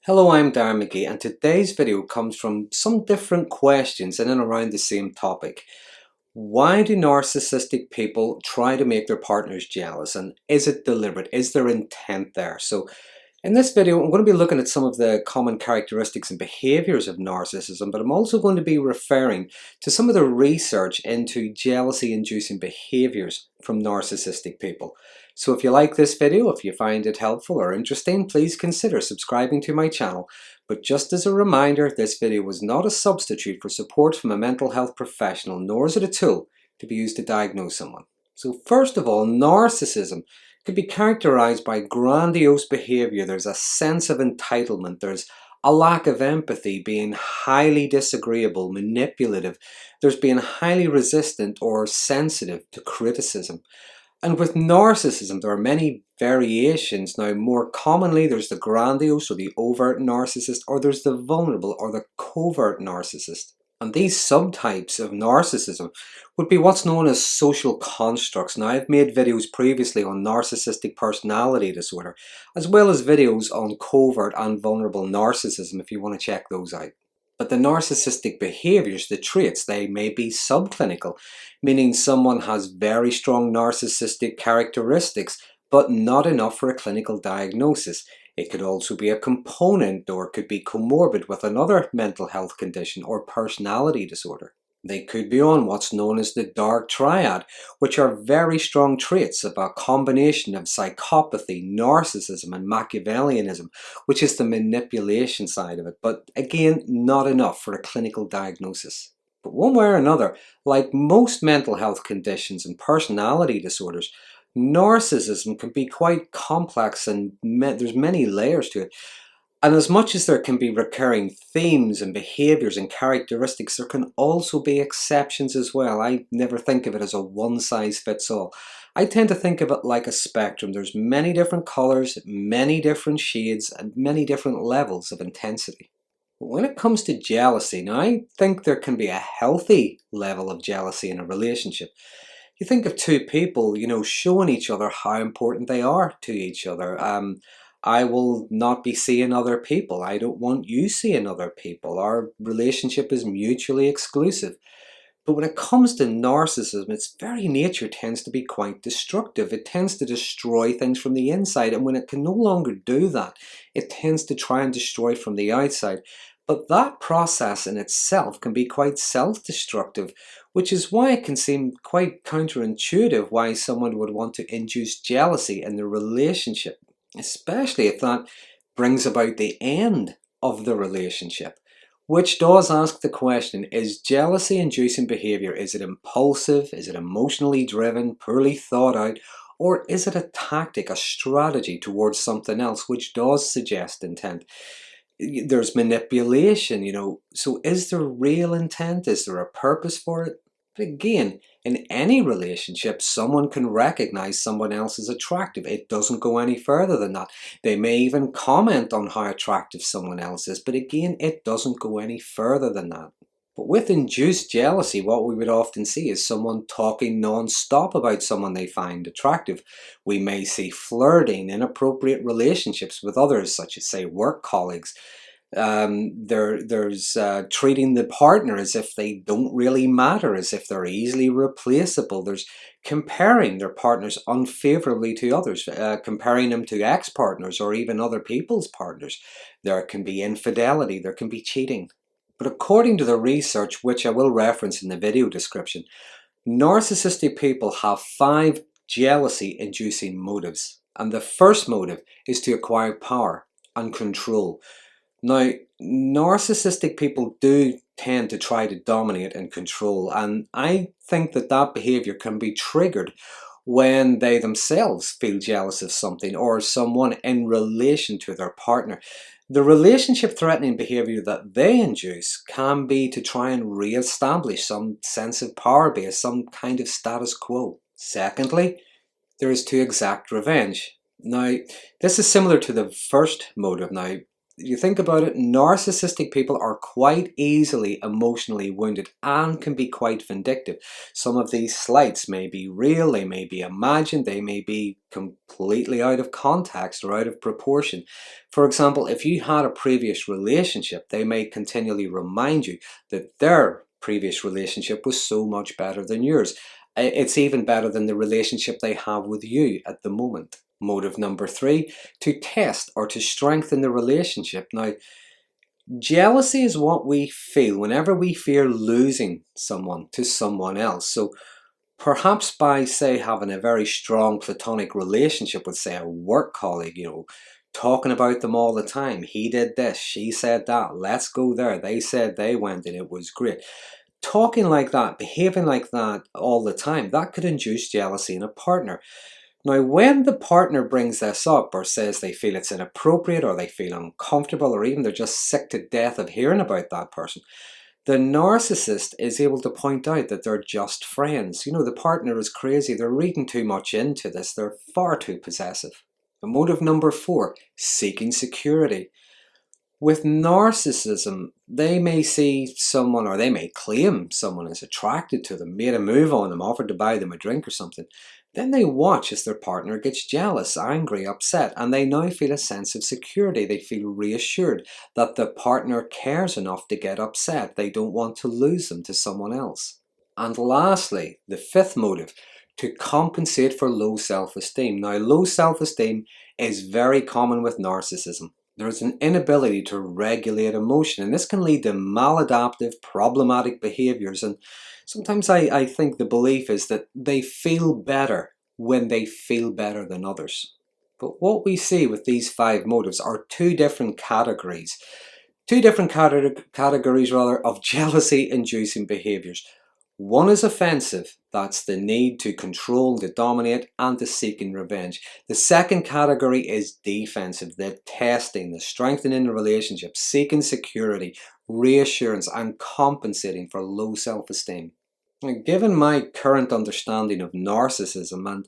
Hello, I'm Darren Magee, and today's video comes from some different questions in and around the same topic. Why do narcissistic people try to make their partners jealous, and is it deliberate? Is there intent there? So in this video, I'm going to be looking at some of the common characteristics and behaviours of narcissism, but I'm also going to be referring to some of the research into jealousy-inducing behaviours from narcissistic people. So if you like this video, if you find it helpful or interesting, please consider subscribing to my channel. But just as a reminder, this video was not a substitute for support from a mental health professional, nor is it a tool to be used to diagnose someone. So first of all, narcissism could be characterized by grandiose behavior. There's a sense of entitlement. There's a lack of empathy, being highly disagreeable, manipulative. There's being highly resistant or sensitive to criticism. And with narcissism, there are many variations. Now, more commonly, there's the grandiose or the overt narcissist, or there's the vulnerable or the covert narcissist. And these subtypes of narcissism would be what's known as social constructs. Now, I've made videos previously on narcissistic personality disorder, as well as videos on covert and vulnerable narcissism if you want to check those out. But the narcissistic behaviours, the traits, they may be subclinical, meaning someone has very strong narcissistic characteristics, but not enough for a clinical diagnosis. It could also be a component or could be comorbid with another mental health condition or personality disorder. They could be on what's known as the dark triad, which are very strong traits of a combination of psychopathy, narcissism and Machiavellianism, which is the manipulation side of it, but again, not enough for a clinical diagnosis. But one way or another, like most mental health conditions and personality disorders, narcissism can be quite complex and there's many layers to it. And as much as there can be recurring themes and behaviours and characteristics, there can also be exceptions as well. I never think of it as a one-size-fits-all. I tend to think of it like a spectrum. There's many different colours, many different shades, and many different levels of intensity. But when it comes to jealousy, now I think there can be a healthy level of jealousy in a relationship. You think of two people, showing each other how important they are to each other. I will not be seeing other people. I don't want you seeing other people. Our relationship is mutually exclusive. But when it comes to narcissism, its very nature tends to be quite destructive. It tends to destroy things from the inside. And when it can no longer do that, it tends to try and destroy from the outside. But that process in itself can be quite self-destructive, which is why it can seem quite counterintuitive why someone would want to induce jealousy in the relationship, especially if that brings about the end of the relationship. Which does ask the question, is jealousy-inducing behaviour, is it impulsive, is it emotionally driven, poorly thought out, or is it a tactic, a strategy towards something else, which does suggest intent? There's manipulation, so is there real intent? Is there a purpose for it? But again, in any relationship, someone can recognize someone else as attractive. It doesn't go any further than that. They may even comment on how attractive someone else is, but again, it doesn't go any further than that. But with induced jealousy, what we would often see is someone talking non-stop about someone they find attractive. We may see flirting, inappropriate relationships with others, such as, say, work colleagues. There's treating the partner as if they don't really matter, as if they're easily replaceable. There's comparing their partners unfavorably to others, comparing them to ex-partners or even other people's partners. There can be infidelity, there can be cheating. But according to the research, which I will reference in the video description, narcissistic people have 5 jealousy-inducing motives. And the first motive is to acquire power and control. Now, narcissistic people do tend to try to dominate and control, and I think that behaviour can be triggered when they themselves feel jealous of something or someone in relation to their partner. The relationship threatening behaviour that they induce can be to try and re-establish some sense of power base, some kind of status quo. Secondly, there is to exact revenge. Now, this is similar to the first motive. Now, You think about it, narcissistic people are quite easily emotionally wounded and can be quite vindictive. Some of these slights may be real, they may be imagined, they may be completely out of context or out of proportion. For example, if you had a previous relationship, they may continually remind you that their previous relationship was so much better than yours. It's even better than the relationship they have with you at the moment. Motive number 3, to test or to strengthen the relationship. Now, jealousy is what we feel whenever we fear losing someone to someone else. So perhaps by, say, having a very strong platonic relationship with, say, a work colleague, talking about them all the time. He did this, she said that, let's go there, they said they went and it was great. Talking like that, behaving like that all the time, that could induce jealousy in a partner. Now, when the partner brings this up or says they feel it's inappropriate or they feel uncomfortable or even they're just sick to death of hearing about that person, the narcissist is able to point out that they're just friends. The partner is crazy. They're reading too much into this. They're far too possessive. And motive number 4, seeking security. With narcissism, they may see someone or they may claim someone is attracted to them, made a move on them, offered to buy them a drink or something. Then they watch as their partner gets jealous, angry, upset, and they now feel a sense of security. They feel reassured that the partner cares enough to get upset. They don't want to lose them to someone else. And lastly, the 5th motive, to compensate for low self-esteem. Now, low self-esteem is very common with narcissism. There's an inability to regulate emotion, and this can lead to maladaptive, problematic behaviours. And sometimes I think the belief is that they feel better when they feel better than others. But what we see with these 5 motives are two different categories of jealousy-inducing behaviours. One is offensive, that's the need to control, to dominate, and to seeking revenge. The second category is defensive, the testing, the strengthening the relationship, seeking security, reassurance, and compensating for low self-esteem. Given my current understanding of narcissism, and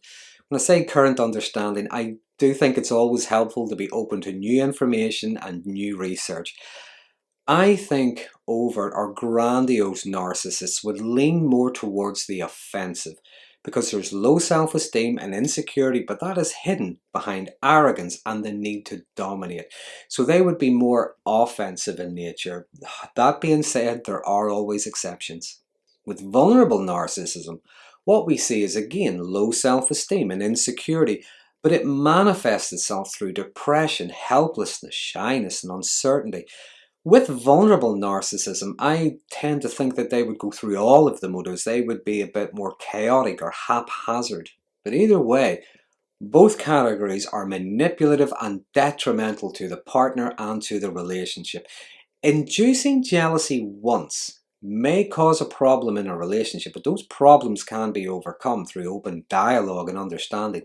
when I say current understanding, I do think it's always helpful to be open to new information and new research. I think overt or grandiose narcissists would lean more towards the offensive because there's low self-esteem and insecurity, but that is hidden behind arrogance and the need to dominate. So they would be more offensive in nature. That being said, there are always exceptions. With vulnerable narcissism, what we see is again low self-esteem and insecurity, but it manifests itself through depression, helplessness, shyness, and uncertainty. With vulnerable narcissism, I tend to think that they would go through all of the motives. They would be a bit more chaotic or haphazard. But either way, both categories are manipulative and detrimental to the partner and to the relationship. Inducing jealousy once may cause a problem in a relationship, but those problems can be overcome through open dialogue and understanding.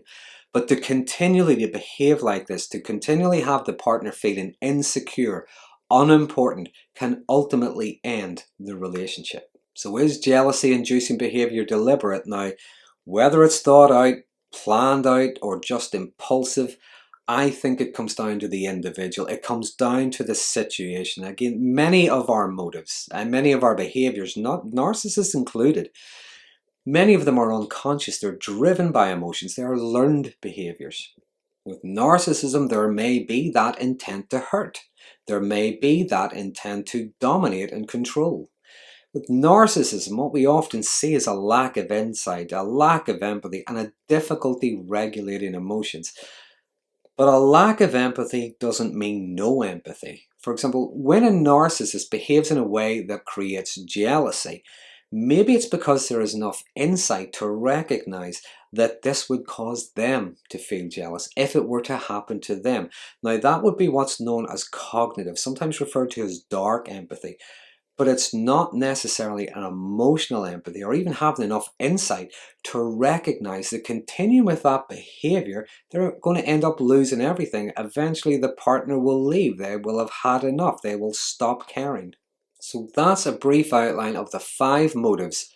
But to continually behave like this, to continually have the partner feeling insecure, unimportant, can ultimately end the relationship. So is jealousy-inducing behaviour deliberate? Now, whether it's thought out, planned out, or just impulsive, I think it comes down to the individual. It comes down to the situation. Again, many of our motives and many of our behaviours, not narcissists included, many of them are unconscious. They're driven by emotions. They are learned behaviours. With narcissism, there may be that intent to hurt. There may be that intent to dominate and control. With narcissism, what we often see is a lack of insight, a lack of empathy, and a difficulty regulating emotions. But a lack of empathy doesn't mean no empathy. For example, when a narcissist behaves in a way that creates jealousy, maybe it's because there is enough insight to recognize that this would cause them to feel jealous if it were to happen to them. Now, that would be what's known as cognitive, sometimes referred to as dark empathy. But it's not necessarily an emotional empathy or even having enough insight to recognize that continuing with that behavior, they're going to end up losing everything. Eventually the partner will leave. They will have had enough. They will stop caring. So that's a brief outline of the 5 motives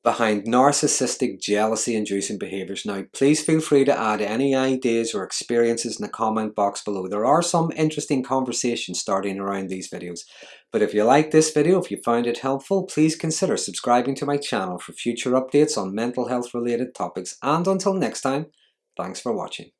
behind narcissistic jealousy-inducing behaviours. Now, please feel free to add any ideas or experiences in the comment box below. There are some interesting conversations starting around these videos. But if you like this video, if you found it helpful, please consider subscribing to my channel for future updates on mental health related topics. And until next time, thanks for watching.